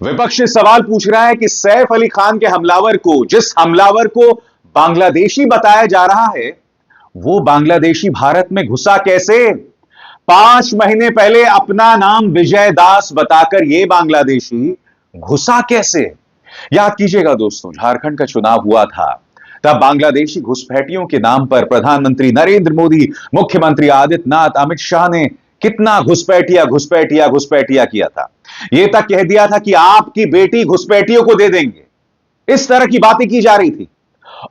विपक्ष सवाल पूछ रहा है कि सैफ अली खान के हमलावर को, जिस हमलावर को बांग्लादेशी बताया जा रहा है, वो बांग्लादेशी भारत में घुसा कैसे? 5 महीने पहले अपना नाम विजय दास बताकर यह बांग्लादेशी घुसा कैसे? याद कीजिएगा दोस्तों, झारखंड का चुनाव हुआ था, तब बांग्लादेशी घुसपैठियों के नाम पर प्रधानमंत्री नरेंद्र मोदी, मुख्यमंत्री आदित्यनाथ, अमित शाह ने कितना घुसपैठिया घुसपैठिया घुसपैठिया किया था। यह तक कह दिया था कि आपकी बेटी घुसपैठियों को दे देंगे। इस तरह की बातें की जा रही थी।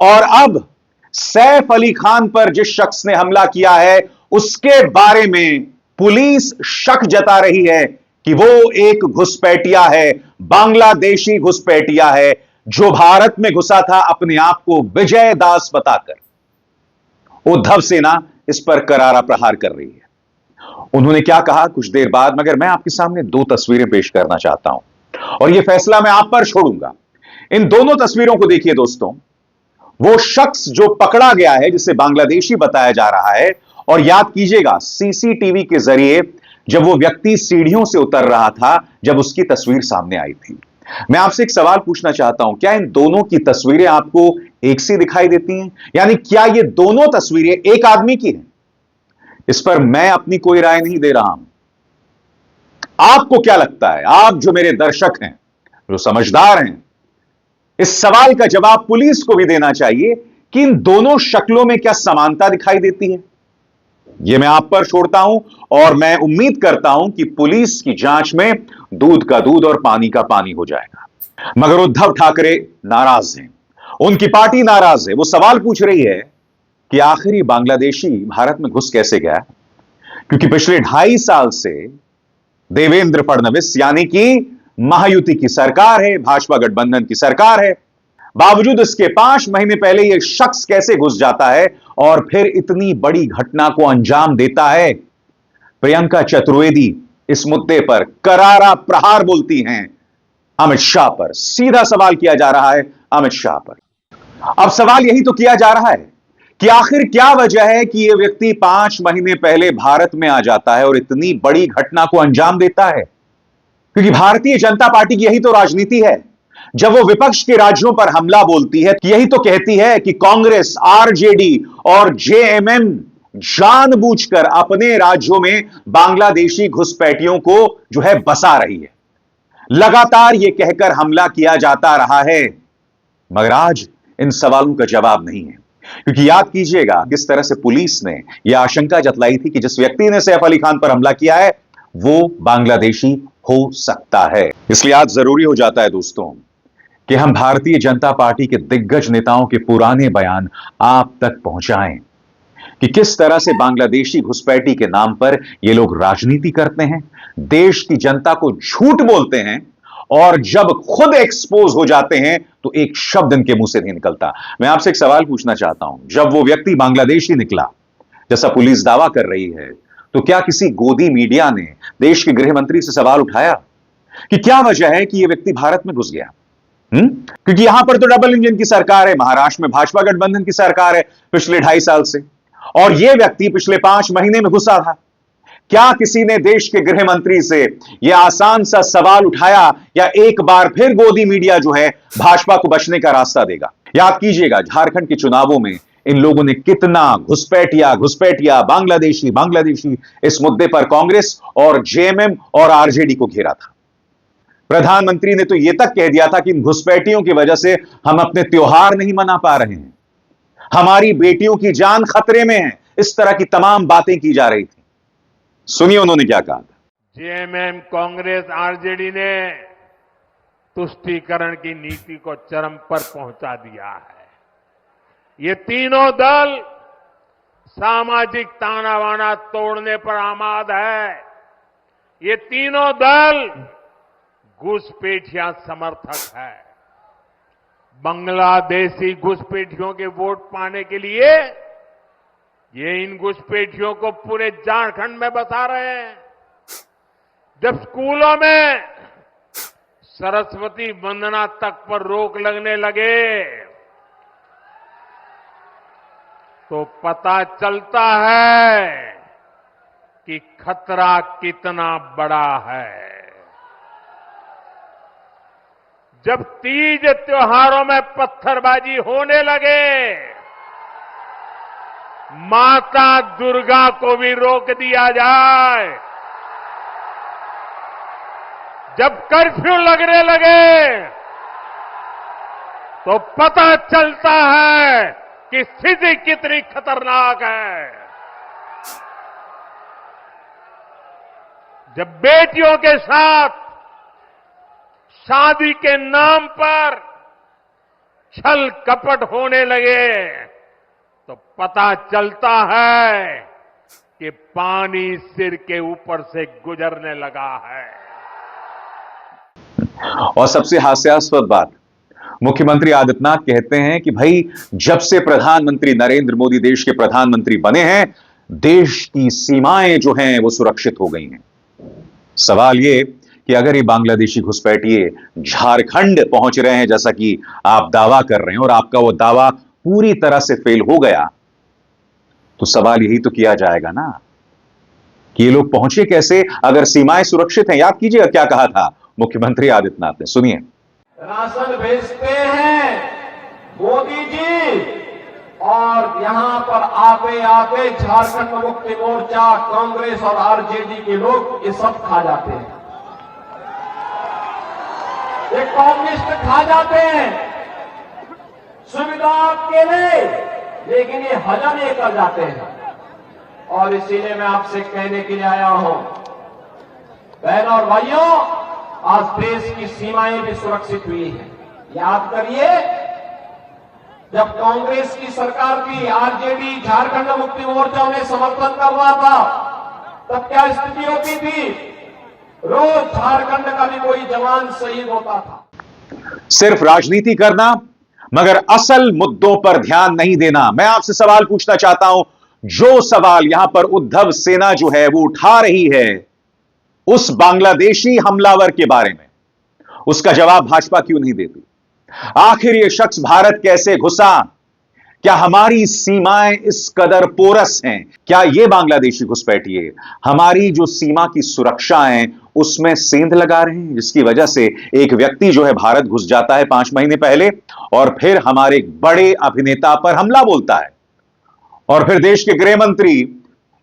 और अब सैफ अली खान पर जिस शख्स ने हमला किया है, उसके बारे में पुलिस शक जता रही है कि वो एक घुसपैठिया है, बांग्लादेशी घुसपैठिया है, जो भारत में घुसा था अपने आप को विजय दास बताकर। उद्धव सेना इस पर करारा प्रहार कर रही है। उन्होंने क्या कहा कुछ देर बाद, मगर मैं आपके सामने दो तस्वीरें पेश करना चाहता हूं और यह फैसला मैं आप पर छोड़ूंगा। इन दोनों तस्वीरों को देखिए दोस्तों। वो शख्स जो पकड़ा गया है, जिसे बांग्लादेशी बताया जा रहा है, और याद कीजिएगा सीसीटीवी के जरिए जब वो व्यक्ति सीढ़ियों से उतर रहा था, जब उसकी तस्वीर सामने आई थी। मैं आपसे एक सवाल पूछना चाहता हूं, क्या इन दोनों की तस्वीरें आपको एक सी दिखाई देती हैं? यानी क्या ये दोनों तस्वीरें एक आदमी की हैं? इस पर मैं अपनी कोई राय नहीं दे रहा हूं। आपको क्या लगता है? आप जो मेरे दर्शक हैं, जो समझदार हैं, इस सवाल का जवाब पुलिस को भी देना चाहिए कि इन दोनों शक्लों में क्या समानता दिखाई देती है। यह मैं आप पर छोड़ता हूं और मैं उम्मीद करता हूं कि पुलिस की जांच में दूध का दूध और पानी का पानी हो जाएगा। मगर उद्धव ठाकरे नाराज हैं, उनकी पार्टी नाराज है। वो सवाल पूछ रही है कि आखिर ये बांग्लादेशी भारत में घुस कैसे गया, क्योंकि पिछले 2.5 साल से देवेंद्र फडणवीस यानी कि महायुति की सरकार है, भाजपा गठबंधन की सरकार है। बावजूद इसके 5 महीने पहले यह शख्स कैसे घुस जाता है और फिर इतनी बड़ी घटना को अंजाम देता है? प्रियंका चतुर्वेदी इस मुद्दे पर करारा प्रहार बोलती हैं अमित शाह पर। सीधा सवाल किया जा रहा है अमित शाह पर। अब सवाल यही तो किया जा रहा है कि आखिर क्या वजह है कि यह व्यक्ति 5 महीने पहले भारत में आ जाता है और इतनी बड़ी घटना को अंजाम देता है? क्योंकि भारतीय जनता पार्टी की यही तो राजनीति है। जब वो विपक्ष के राज्यों पर हमला बोलती है, यही तो कहती है कि कांग्रेस, आरजेडी और जेएमएम जानबूझकर अपने राज्यों में बांग्लादेशी घुसपैठियों को जो है बसा रही है। लगातार यह कहकर हमला किया जाता रहा है, मगर आज इन सवालों का जवाब नहीं है। क्योंकि याद कीजिएगा किस तरह से पुलिस ने यह आशंका जतलाई थी कि जिस व्यक्ति ने सैफ अली खान पर हमला किया है वो बांग्लादेशी हो सकता है। इसलिए आज जरूरी हो जाता है दोस्तों कि हम भारतीय जनता पार्टी के दिग्गज नेताओं के पुराने बयान आप तक पहुंचाएं कि किस तरह से बांग्लादेशी घुसपैठी के नाम पर ये लोग राजनीति करते हैं, देश की जनता को झूठ बोलते हैं, और जब खुद एक्सपोज हो जाते हैं तो एक शब्द इनके मुंह से नहीं निकलता। मैं आपसे एक सवाल पूछना चाहता हूं, जब वो व्यक्ति बांग्लादेशी निकला जैसा पुलिस दावा कर रही है, तो क्या किसी गोदी मीडिया ने देश के गृह मंत्री से सवाल उठाया कि क्या वजह है कि यह व्यक्ति भारत में घुस गया? क्योंकि यहां पर तो डबल इंजन की सरकार है, महाराष्ट्र में भाजपा गठबंधन की सरकार है पिछले 2.5 साल से, और यह व्यक्ति पिछले 5 महीने में घुसा था। क्या किसी ने देश के गृह मंत्री से यह आसान सा सवाल उठाया, या एक बार फिर गोदी मीडिया जो है भाजपा को बचने का रास्ता देगा? याद कीजिएगा झारखंड के चुनावों में इन लोगों ने कितना घुसपैठिया घुसपैठिया, बांग्लादेशी बांग्लादेशी इस मुद्दे पर कांग्रेस और जेएमएम और आरजेडी को घेरा था। प्रधानमंत्री ने तो यह तक कह दिया था कि इन घुसपैठियों की वजह से हम अपने त्योहार नहीं मना पा रहे हैं, हमारी बेटियों की जान खतरे में है। इस तरह की तमाम बातें की जा रही थी। सुनिए उन्होंने क्या कहा था। जेएमएम, कांग्रेस, आरजेडी ने तुष्टीकरण की नीति को चरम पर पहुंचा दिया है। ये तीनों दल सामाजिक ताना बाना तोड़ने पर आमाद है। ये तीनों दल घुसपैठिया समर्थक है। बांग्लादेशी घुसपैठियों के वोट पाने के लिए ये इन घुसपैठियों को पूरे झारखंड में बसा रहे हैं। जब स्कूलों में सरस्वती वंदना तक पर रोक लगने लगे तो पता चलता है कि खतरा कितना बड़ा है। जब तीज त्योहारों में पत्थरबाजी होने लगे, माता दुर्गा को भी रोक दिया जाए। जब कर्फ्यू लगने लगे तो पता चलता है कि स्थिति कितनी खतरनाक है। जब बेटियों के साथ शादी के नाम पर छल कपट होने लगे तो पता चलता है कि पानी सिर के ऊपर से गुजरने लगा है। और सबसे हास्यास्पद बात, मुख्यमंत्री आदित्यनाथ कहते हैं कि भाई जब से प्रधानमंत्री नरेंद्र मोदी देश के प्रधानमंत्री बने हैं, देश की सीमाएं जो हैं वो सुरक्षित हो गई हैं। सवाल ये कि अगर ये बांग्लादेशी घुसपैठिए झारखंड पहुंच रहे हैं जैसा कि आप दावा कर रहे हैं और आपका वो दावा पूरी तरह से फेल हो गया, तो सवाल यही तो किया जाएगा ना कि ये लोग पहुंचे कैसे अगर सीमाएं सुरक्षित हैं। याद कीजिएगा क्या कहा था मुख्यमंत्री आदित्यनाथ ने, सुनिए। राशन भेजते हैं मोदी जी, और यहां पर आते आते झारखंड मुक्ति मोर्चा, कांग्रेस और आरजेडी के लोग ये सब खा जाते हैं। ये कम्युनिस्ट खा जाते हैं सुविधा आपके लिए, लेकिन ये हजम ये कर जाते हैं। और इसीलिए मैं आपसे कहने के लिए आया हूं, बहनों और भाइयों, आज देश की सीमाएं भी सुरक्षित हुई हैं। याद करिए, जब कांग्रेस की सरकार थी, आरजेडी, झारखंड मुक्ति मोर्चा उन्हें समर्थन कर रहा था, तब क्या स्थिति होती थी? रोज झारखंड का भी कोई जवान शहीद होता था। सिर्फ राजनीति करना मगर असल मुद्दों पर ध्यान नहीं देना। मैं आपसे सवाल पूछना चाहता हूं, जो सवाल यहां पर उद्धव सेना जो है वो उठा रही है उस बांग्लादेशी हमलावर के बारे में, उसका जवाब भाजपा क्यों नहीं देती? आखिर यह शख्स भारत कैसे घुसा? क्या हमारी सीमाएं इस कदर पोरस हैं? क्या यह बांग्लादेशी घुसपैठिए हमारी जो सीमा की सुरक्षा है उसमें सेंध लगा रहे हैं, जिसकी वजह से एक व्यक्ति जो है भारत घुस जाता है 5 महीने पहले और फिर हमारे बड़े अभिनेता पर हमला बोलता है, और फिर देश के गृह मंत्री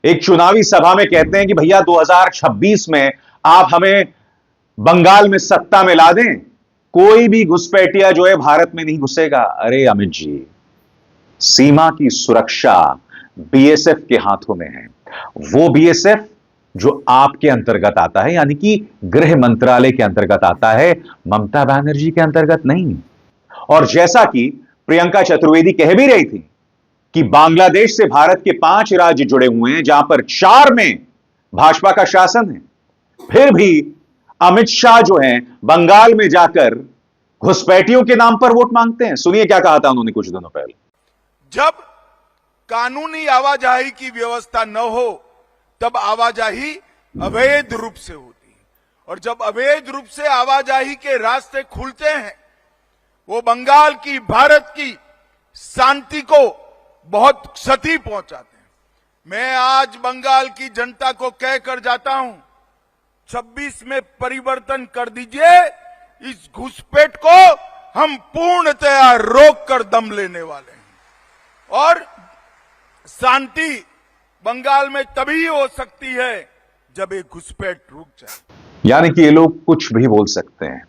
एक चुनावी सभा में कहते हैं कि भैया 2026 में आप हमें बंगाल में सत्ता में ला दें, कोई भी घुसपैठिया जो है भारत में नहीं घुसेगा। अरे अमित जी, सीमा की सुरक्षा बीएसएफ के हाथों में है। वो बीएसएफ जो आपके अंतर्गत आता है, यानी कि गृह मंत्रालय के अंतर्गत आता है, ममता बनर्जी के अंतर्गत नहीं। और जैसा कि प्रियंका चतुर्वेदी कह भी रही थी कि बांग्लादेश से भारत के 5 राज्य जुड़े हुए हैं जहां पर 4 में भाजपा का शासन है, फिर भी अमित शाह जो हैं बंगाल में जाकर घुसपैठियों के नाम पर वोट मांगते हैं। सुनिए क्या कहा था उन्होंने कुछ दिनों पहले। जब कानूनी आवाजाही की व्यवस्था न हो तब आवाजाही अवैध रूप से होती है, और जब अवैध रूप से आवाजाही के रास्ते खुलते हैं वो बंगाल की, भारत की शांति को बहुत क्षति पहुंचाते हैं। मैं आज बंगाल की जनता को कहकर जाता हूं, 26 में परिवर्तन कर दीजिए, इस घुसपैठ को हम पूर्णतया रोक कर दम लेने वाले हैं। और शांति बंगाल में तभी हो सकती है जब एक घुसपैठ रुक जाए। यानी कि ये लोग कुछ भी बोल सकते हैं,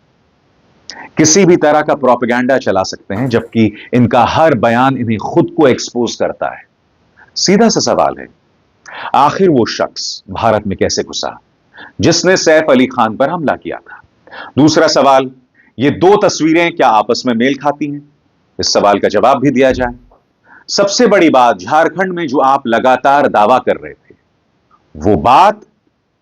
किसी भी तरह का प्रोपेगेंडा चला सकते हैं, जबकि इनका हर बयान इन्हें खुद को एक्सपोज करता है। सीधा सा सवाल है, आखिर वो शख्स भारत में कैसे घुसा जिसने सैफ अली खान पर हमला किया था? दूसरा सवाल, ये 2 तस्वीरें क्या आपस में मेल खाती हैं? इस सवाल का जवाब भी दिया जाए। सबसे बड़ी बात, झारखंड में जो आप लगातार दावा कर रहे थे, वो बात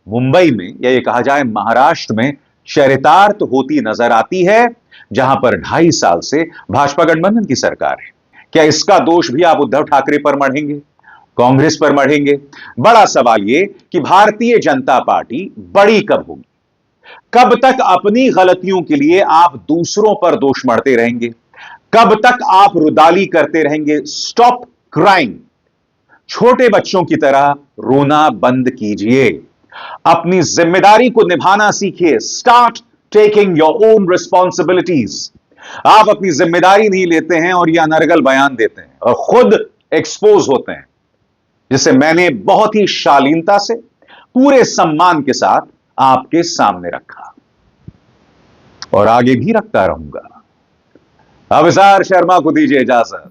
मुंबई में या ये कहा जाए महाराष्ट्र में चरितार्थ होती नजर आती है, जहां पर 2.5 साल से भाजपा गठबंधन की सरकार है। क्या इसका दोष भी आप उद्धव ठाकरे पर मढ़ेंगे, कांग्रेस पर मढ़ेंगे? बड़ा सवाल यह कि भारतीय जनता पार्टी बड़ी कब होगी? कब तक अपनी गलतियों के लिए आप दूसरों पर दोष मढ़ते रहेंगे? कब तक आप रुदाली करते रहेंगे? Stop crying. छोटे बच्चों की तरह रोना बंद कीजिए, अपनी जिम्मेदारी को निभाना सीखिए। Start taking your own responsibilities. आप अपनी जिम्मेदारी नहीं लेते हैं और यह अनर्गल बयान देते हैं और खुद एक्सपोज होते हैं, जिसे मैंने बहुत ही शालीनता से, पूरे सम्मान के साथ आपके सामने रखा और आगे भी रखता रहूंगा। अभिसार शर्मा को दीजिए इजाजत।